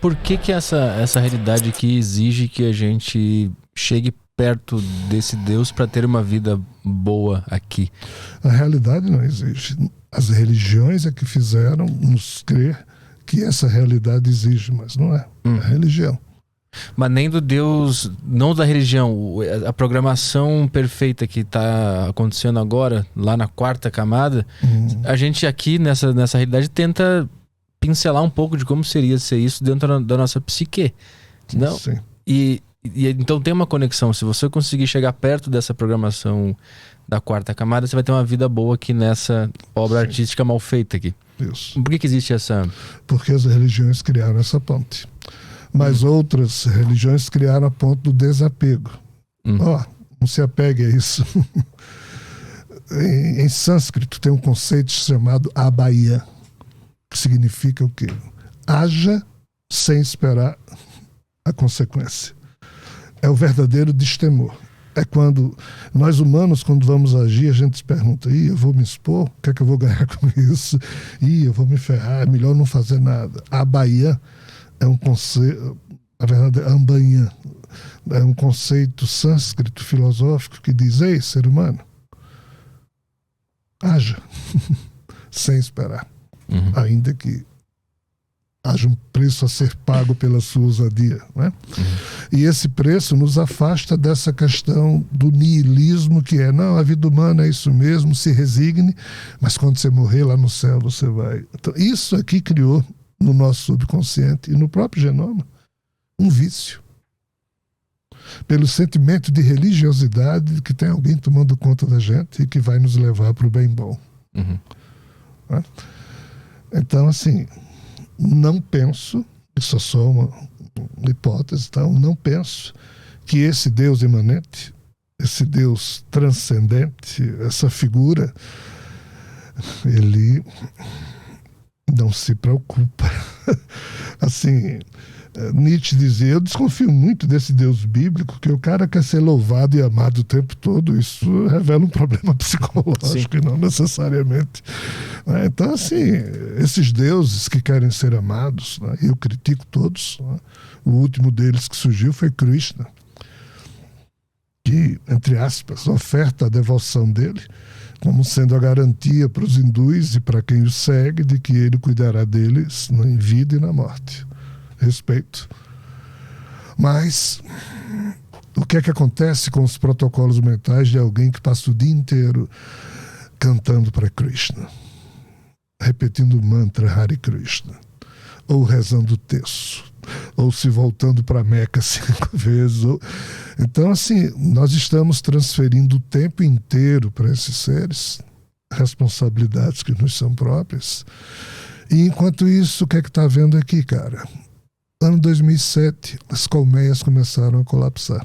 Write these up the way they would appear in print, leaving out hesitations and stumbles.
por que essa realidade aqui exige que a gente chegue perto desse Deus para ter uma vida boa aqui? A realidade não exige. As religiões é que fizeram nos crer que essa realidade exige, mas não é. É a religião. Mas nem do Deus, não da religião, a programação perfeita que está acontecendo agora, lá na quarta camada, a gente aqui nessa realidade tenta pincelar um pouco de como seria ser isso dentro da nossa psique. Não? Sim. E então tem uma conexão. Se você conseguir chegar perto dessa programação da quarta camada, você vai ter uma vida boa aqui nessa obra artística mal feita aqui. Isso. Por que existe essa... Porque as religiões criaram essa ponte. Mas outras religiões criaram a ponte do desapego. Não se apegue a isso. Em sânscrito tem um conceito chamado abhaya, que significa o quê? Haja sem esperar a consequência. É o verdadeiro destemor. É quando nós humanos, quando vamos agir, a gente se pergunta, eu vou me expor? O que é que eu vou ganhar com isso? Eu vou me ferrar, é melhor não fazer nada. Abhaya é um conceito, na verdade, ambanhã, é um conceito sânscrito filosófico que diz, ei, ser humano, haja, sem esperar, ainda que haja um preço a ser pago pela sua ousadia, né? E esse preço nos afasta dessa questão do niilismo, que é, não, a vida humana é isso mesmo, se resigne, mas quando você morrer lá no céu você vai... Então, isso aqui criou no nosso subconsciente e no próprio genoma um vício pelo sentimento de religiosidade de que tem alguém tomando conta da gente e que vai nos levar para o bem bom. Né? Então, assim, não penso, isso é só uma hipótese, então, não penso que esse Deus imanente, esse Deus transcendente, essa figura, ele não se preocupa. Assim, Nietzsche dizia, eu desconfio muito desse Deus bíblico, que o cara quer ser louvado e amado o tempo todo, isso revela um problema psicológico. Sim. E não necessariamente. Então, assim, esses deuses que querem ser amados, né, eu critico todos, né, o último deles que surgiu foi Krishna, que, entre aspas, oferta a devoção dele como sendo a garantia para os hindus e para quem o segue de que ele cuidará deles em vida e na morte. Respeito. Mas o que é que acontece com os protocolos mentais de alguém que passa o dia inteiro cantando para Krishna, repetindo o mantra Hare Krishna, ou rezando o terço, ou se voltando para Meca 5 vezes. Então, assim, nós estamos transferindo o tempo inteiro para esses seres responsabilidades que nos são próprias. E enquanto isso, o que é que está havendo aqui, cara? Ano 2007, as colmeias começaram a colapsar.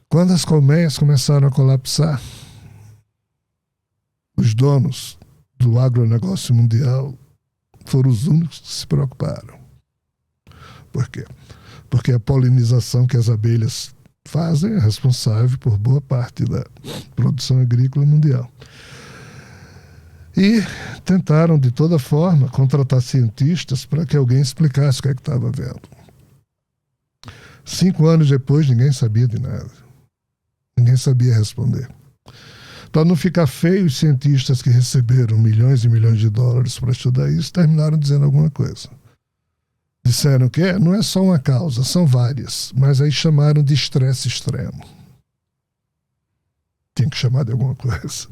Quando as colmeias começaram a colapsar, os donos do agronegócio mundial foram os únicos que se preocuparam. Por quê? Porque a polinização que as abelhas fazem é responsável por boa parte da produção agrícola mundial. E tentaram, de toda forma, contratar cientistas para que alguém explicasse o que é que estava vendo. 5 anos depois, ninguém sabia de nada. Ninguém sabia responder. Para não ficar feio, os cientistas que receberam milhões e milhões de dólares para estudar isso terminaram dizendo alguma coisa. Disseram que não é só uma causa, são várias, mas aí chamaram de estresse extremo. Tem que chamar de alguma coisa.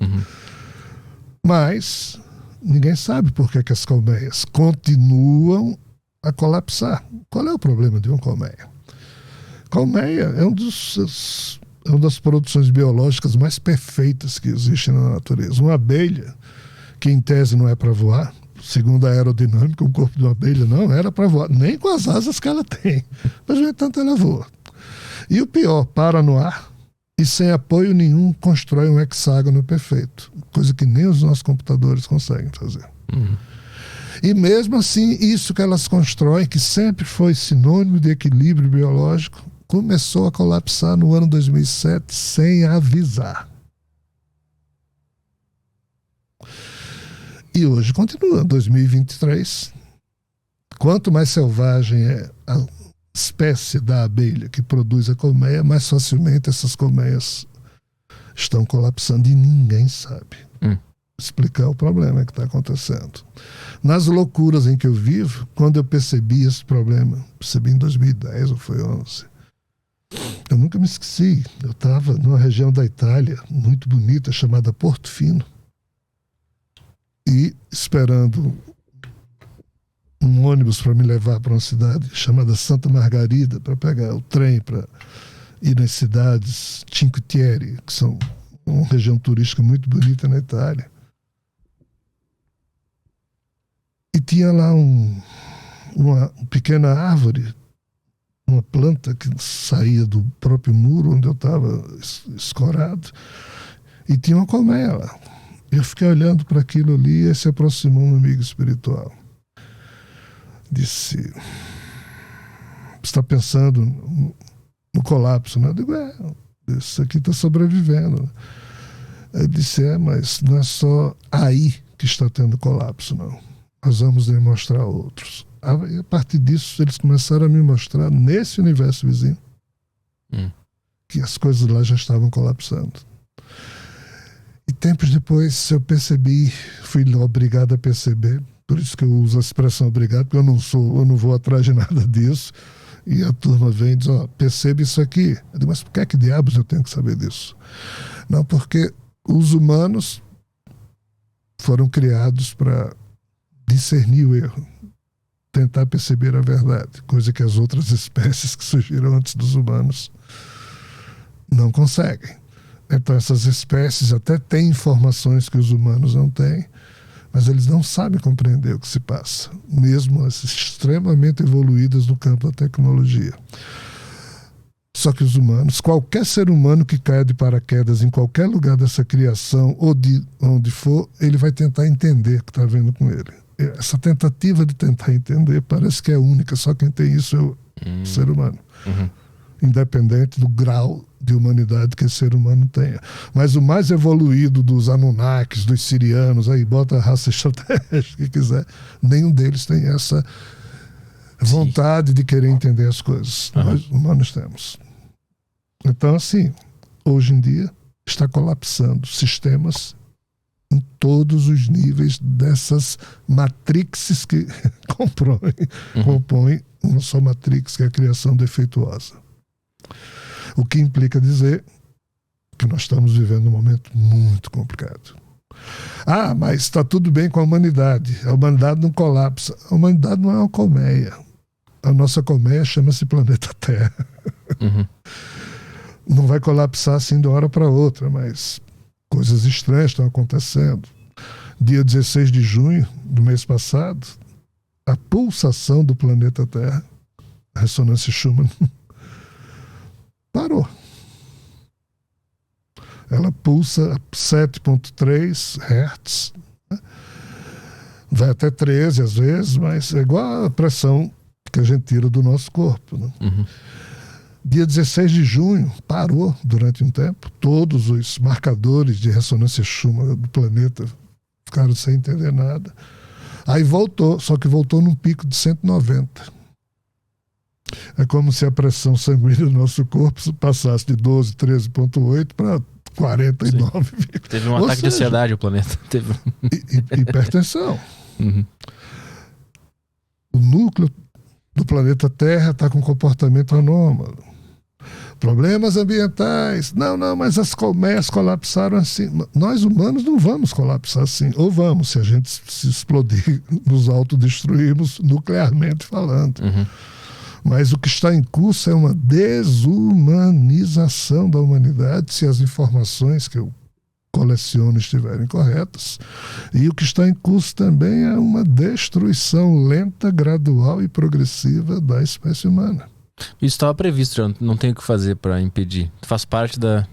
Mas ninguém sabe por que as colmeias continuam a colapsar. Qual é o problema de uma colmeia? Colmeia é uma das produções biológicas mais perfeitas que existem na natureza. Uma abelha, que em tese não é para voar, segundo a aerodinâmica, o corpo de uma abelha não era para voar, nem com as asas que ela tem. Mas, no entanto, ela voa. E o pior, para no ar e sem apoio nenhum constrói um hexágono perfeito. Coisa que nem os nossos computadores conseguem fazer. E mesmo assim, isso que elas constroem, que sempre foi sinônimo de equilíbrio biológico, começou a colapsar no ano 2007 sem avisar. E hoje continua, 2023. quanto mais selvagem é a espécie da abelha que produz a colmeia, mais facilmente essas colmeias estão colapsando e ninguém sabe explicar o problema que está acontecendo. Nas loucuras em que eu vivo, quando eu percebi esse problema, percebi em 2010 ou foi 2011, eu nunca me esqueci. Eu estava numa região da Itália muito bonita chamada Portofino e esperando um ônibus para me levar para uma cidade chamada Santa Margarida para pegar o trem para ir nas cidades Cinque Terre, que são uma região turística muito bonita na Itália. E tinha lá uma pequena árvore, uma planta que saía do próprio muro onde eu estava escorado, e tinha uma colmeia lá. Eu fiquei olhando para aquilo ali e se aproximou um amigo espiritual. Disse: você está pensando no colapso, né? Eu digo: isso aqui está sobrevivendo. Ele disse: mas não é só aí que está tendo colapso, não. Nós vamos demonstrar outros. E a partir disso, eles começaram a me mostrar, nesse universo vizinho, que as coisas lá já estavam colapsando. E tempos depois eu percebi, fui obrigado a perceber, por isso que eu uso a expressão obrigado, porque eu não vou atrás de nada disso. E a turma vem e diz: perceba isso aqui. Eu digo: mas por que diabos eu tenho que saber disso? Não, porque os humanos foram criados para discernir o erro, tentar perceber a verdade, coisa que as outras espécies que surgiram antes dos humanos não conseguem. Então essas espécies até têm informações que os humanos não têm, mas eles não sabem compreender o que se passa, mesmo as extremamente evoluídas no campo da tecnologia. Só que os humanos, qualquer ser humano que caia de paraquedas em qualquer lugar dessa criação ou de onde for, ele vai tentar entender o que está vendo com ele. Essa tentativa de tentar entender parece que é única, só quem tem isso é o ser humano. Independente do grau de humanidade que esse ser humano tenha. Mas o mais evoluído dos Anunnakis, dos sirianos, aí bota a raça extraterrestre que quiser, nenhum deles tem essa vontade de querer entender as coisas. Nós humanos temos. Então, assim, hoje em dia está colapsando sistemas em todos os níveis dessas matrixes que compõem uma só matrix, que é a criação defeituosa. O que implica dizer que nós estamos vivendo um momento muito complicado. Mas está tudo bem com a humanidade. A humanidade não colapsa. A humanidade não é uma colmeia. A nossa colmeia chama-se planeta Terra. Não vai colapsar assim de uma hora para outra, mas coisas estranhas estão acontecendo. Dia 16 de junho do mês passado, a pulsação do planeta Terra, a ressonância Schumann, parou. Ela pulsa a 7,3 Hz, né? Vai até 13 às vezes, mas é igual a pressão que a gente tira do nosso corpo, né? Dia 16 de junho parou durante um tempo. Todos os marcadores de ressonância Schumann do planeta ficaram sem entender nada. Aí voltou, só que voltou num pico de 190. É como se a pressão sanguínea do nosso corpo passasse de 12, 13,8 para 49. Sim. Teve um ataque de ansiedade o planeta. Teve. Hipertensão. O núcleo do planeta Terra está com comportamento anômalo. Problemas ambientais. Não, mas as colmeias colapsaram assim. Nós humanos não vamos colapsar assim. Ou vamos, se a gente se explodir, nos autodestruirmos nuclearmente falando. Mas o que está em curso é uma desumanização da humanidade, se as informações que eu coleciono estiverem corretas. E o que está em curso também é uma destruição lenta, gradual e progressiva da espécie humana. Isso estava previsto, já não tem o que fazer para impedir. Faz parte da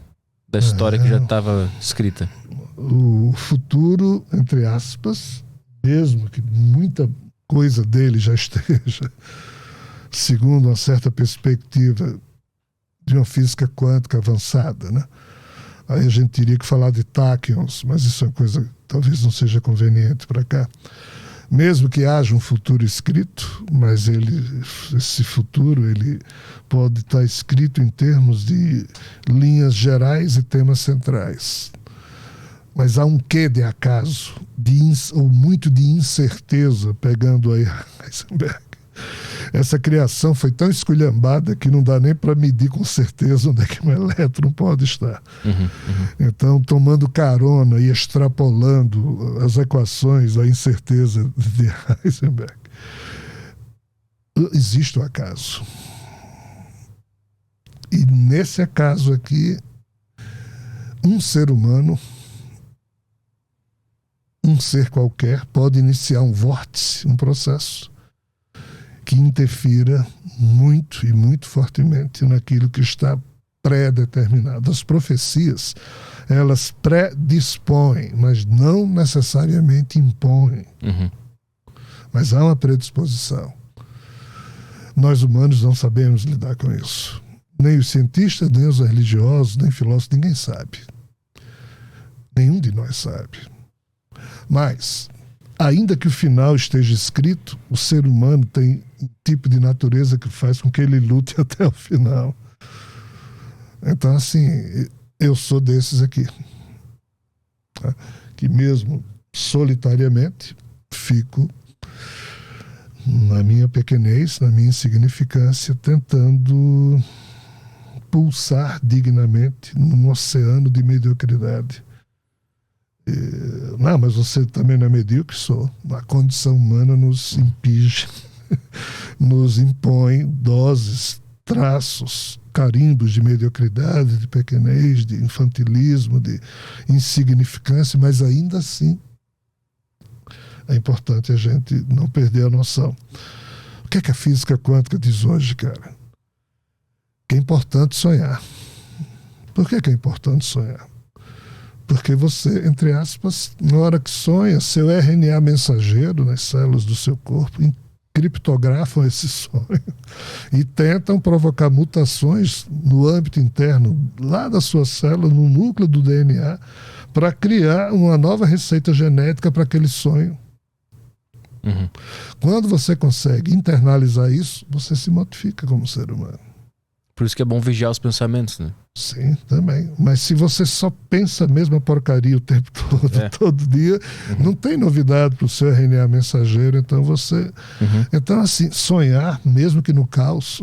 história que já estava escrita. O futuro, entre aspas, mesmo que muita coisa dele já esteja, segundo uma certa perspectiva de uma física quântica avançada, né? Aí a gente teria que falar de táquions, mas isso é uma coisa que talvez não seja conveniente para cá. mesmo que haja um futuro escrito, mas esse futuro ele pode estar escrito em termos de linhas gerais e temas centrais. Mas há um quê de acaso, ou muito de incerteza, pegando aí Heisenberg. Essa criação foi tão esculhambada que não dá nem para medir com certeza onde é que um elétron pode estar. Então, tomando carona e extrapolando as equações, a incerteza de Heisenberg, existe o acaso. E nesse acaso aqui, um ser humano, um ser qualquer, pode iniciar um vórtice, um processo que interfira muito e muito fortemente naquilo que está pré-determinado. As profecias, elas predispõem, mas não necessariamente impõem. Mas há uma predisposição. Nós humanos não sabemos lidar com isso. Nem os cientistas, nem os religiosos, nem filósofos, ninguém sabe. Nenhum de nós sabe. Mas, ainda que o final esteja escrito, o ser humano tem um tipo de natureza que faz com que ele lute até o final. Então, assim, eu sou desses aqui. Tá? Que mesmo solitariamente fico na minha pequenez, na minha insignificância, tentando pulsar dignamente num oceano de mediocridade. Não, mas você também não é medíocre? Sou. A condição humana nos impinge, nos impõe doses, traços, carimbos de mediocridade, de pequenez, de infantilismo, de insignificância, mas ainda assim é importante a gente não perder a noção. O que é que a física quântica diz hoje, cara? Que é importante sonhar. Por que é importante sonhar? Porque você, entre aspas, na hora que sonha, seu RNA mensageiro nas células do seu corpo criptografam esse sonho e tentam provocar mutações no âmbito interno, lá da sua célula, no núcleo do DNA, para criar uma nova receita genética para aquele sonho. Quando você consegue internalizar isso, você se modifica como ser humano. Por isso que é bom vigiar os pensamentos, né? Sim, também. Mas se você só pensa a mesma porcaria o tempo todo, todo dia, não tem novidade para o seu RNA mensageiro, então você... Então, assim, sonhar, mesmo que no caos,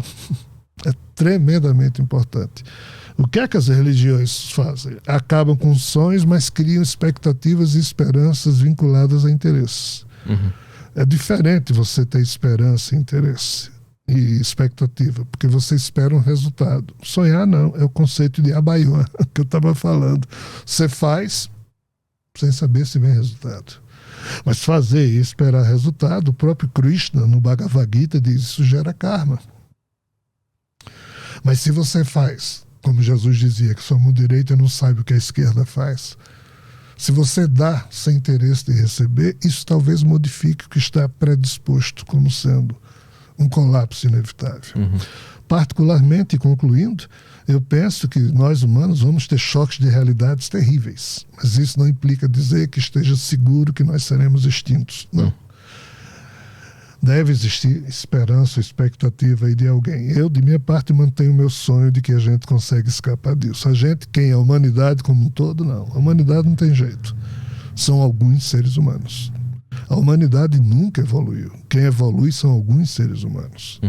é tremendamente importante. O que é que as religiões fazem? Acabam com sonhos, mas criam expectativas e esperanças vinculadas a interesses. É diferente você ter esperança e interesse e expectativa, porque você espera um resultado. Sonhar não, é o conceito de Abhayana que eu estava falando. Você faz sem saber se vem resultado. Mas fazer e esperar resultado, o próprio Krishna no Bhagavad Gita diz, isso gera karma. Mas se você faz, como Jesus dizia, que sua mão direita não sabe o que a esquerda faz, se você dá sem interesse de receber, isso talvez modifique o que está predisposto como sendo um colapso inevitável. Particularmente, concluindo, eu penso que nós humanos vamos ter choques de realidades terríveis, mas isso não implica dizer que esteja seguro que nós seremos extintos. Não. Deve existir esperança, expectativa aí de alguém. Eu, de minha parte, mantenho o meu sonho de que a gente consegue escapar disso. A gente, quem? A humanidade como um todo? Não. A humanidade não tem jeito. São alguns seres humanos. A humanidade nunca evoluiu. Quem evolui são alguns seres humanos.